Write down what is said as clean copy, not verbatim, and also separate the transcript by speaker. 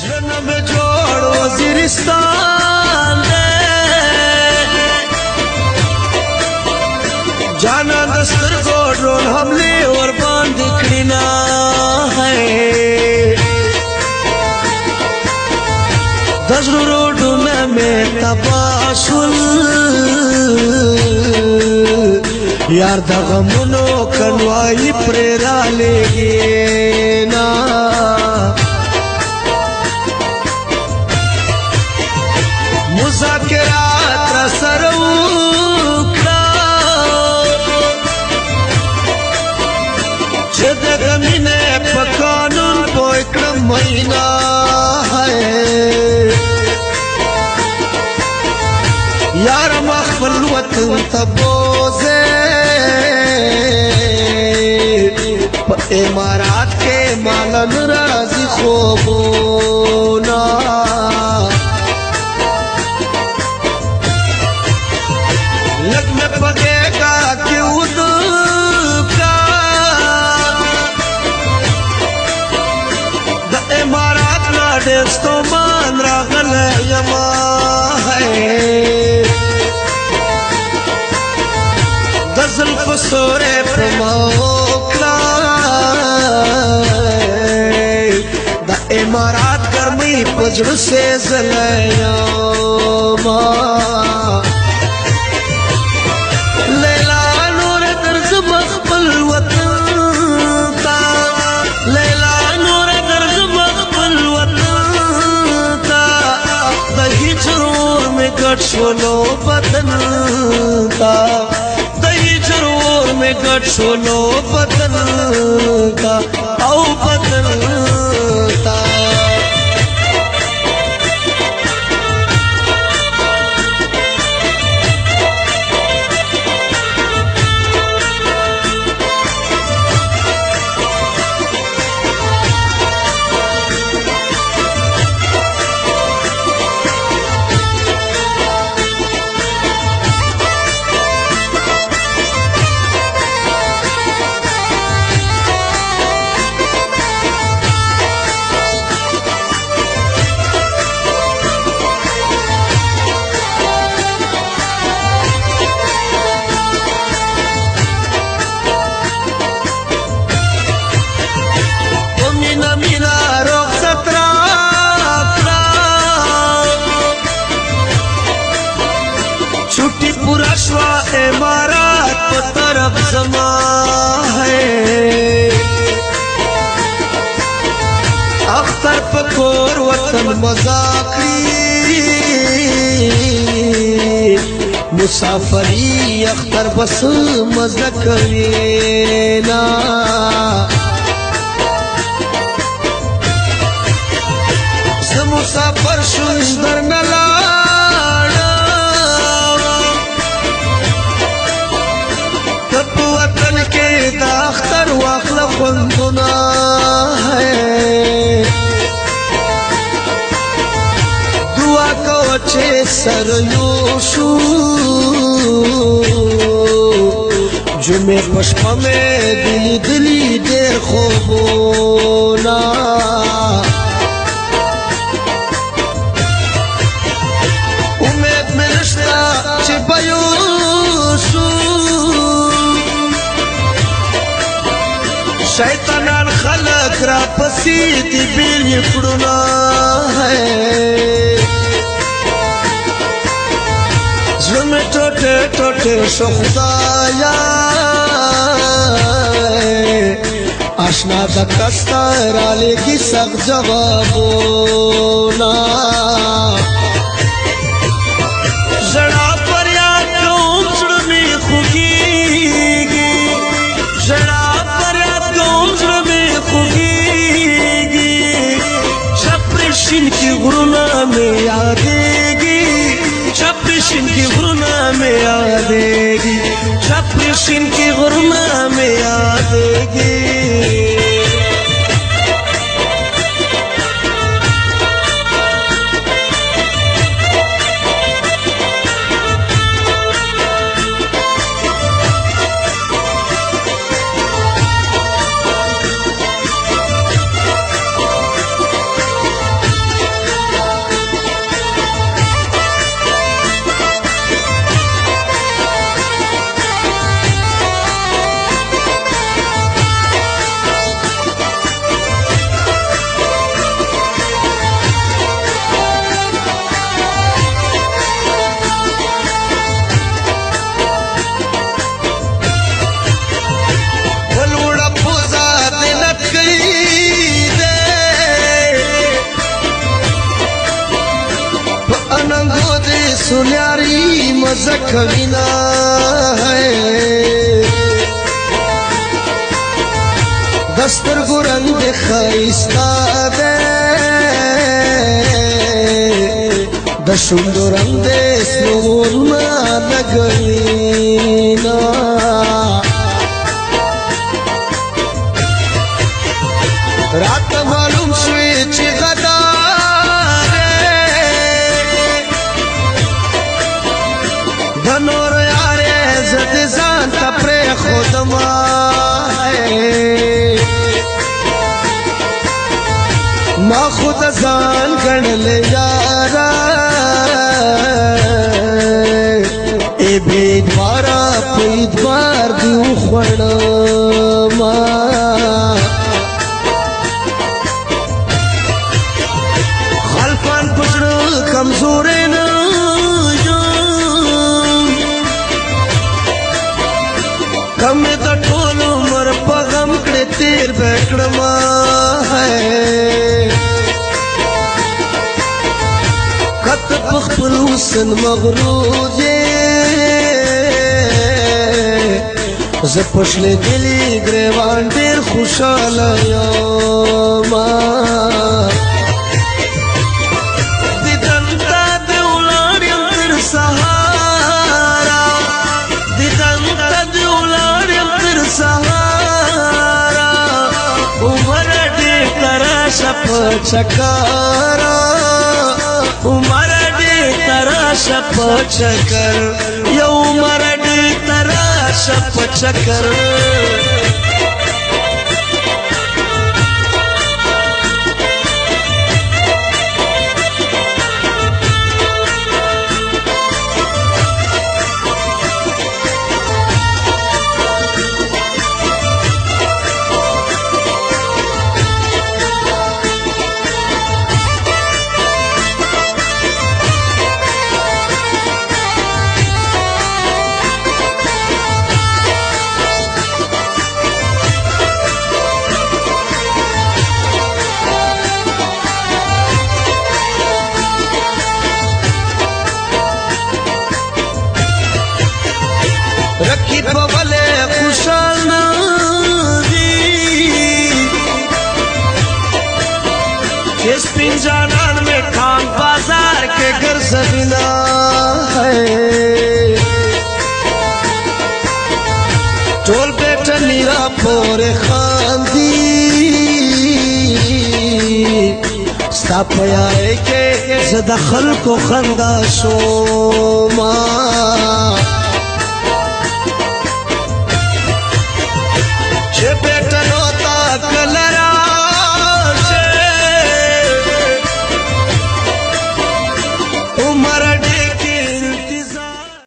Speaker 1: जन्म जोड़ वजीरिस्तान जाना दस्तर को ड्रोन हमले और बांध दिखना है दजरो ढूंढ में तबाशुल यार दगमुनो कनवाई प्रेरा लेगे ना मुज़ाकिरात रसरूखा जदग मिने पकानुन पोइक्रम महीना है यार मखबल वतन तबोज़े इमारात के मालन राजी खोबोना लग में पगेगा कि उदका द इमारात ना देस्तो मान रागल यमा है दजल फसोरे प्रमोकला द इमारात गर्मी पजड़ से जलयामा लैला नूर दर्ज मखबल वतन का लैला नूर दर्ज मखबल वतन का दही जरूर में गट सोलो बदन का दही जरूर में गट सोलो बदन का औ बदन का पुरश्वा इमारत पर तरफ जमा है अख्तर पकोर वतन मजाकरी मुसाफरी अख्तर बस मजकरीना मुसाफर सुंदर नला दाख्तर वाखला खुंदुना है दुआ को अच्छे सरयोशु जुमे पुष्प में दिली दिली देर खोबोना उम्मीद में रिश्ता चिपयोशु शैतान खलक रा पसीद बिल पड़ना है जुमे टोटे टोटे शुक्ताया आशना दकस्तर आले की सब जवाबोना जड़ा पर याद कौन में खुगी जड़ा शप्रिशिन की गुरुना में यादेगी शप्रिशिन की गुरुना में यादेगी शप्रिशिन की गुरुना में यादेगी سولیاری مزکوینا دستر گرنگ دے خیستا دے دشندو رنگ دے سنون ما نگوینا رات معلوم شوی چی غدارے دنور یارے زد زان تپرے خودمائے ما خود زان گنل یارا اے بیدوارا پیدوار دیو خوڑما خلفان پشڑ کمزورے نا کم دا ٹول عمر پغم کڑے تیر بیکڑما ہے قط پخپل حسن مغرور جے زپشل دلی گریوان دیر خوشحال یوما دیدن تا دیولار یم تر سہارا دیدن تا دیولار یم تر سہارا عمر دی ترا شپ چکارا عمر دی ترا شپ چکر یو عمر دی ترا شپ چکر رکی پولے خوشحال نادی اس پنجانان میں ٹھان بازار کے گھر سبینا ہے ٹول بیٹا نیرا پورے خاندی ستا پیائے کے زدخل کو خندا شوما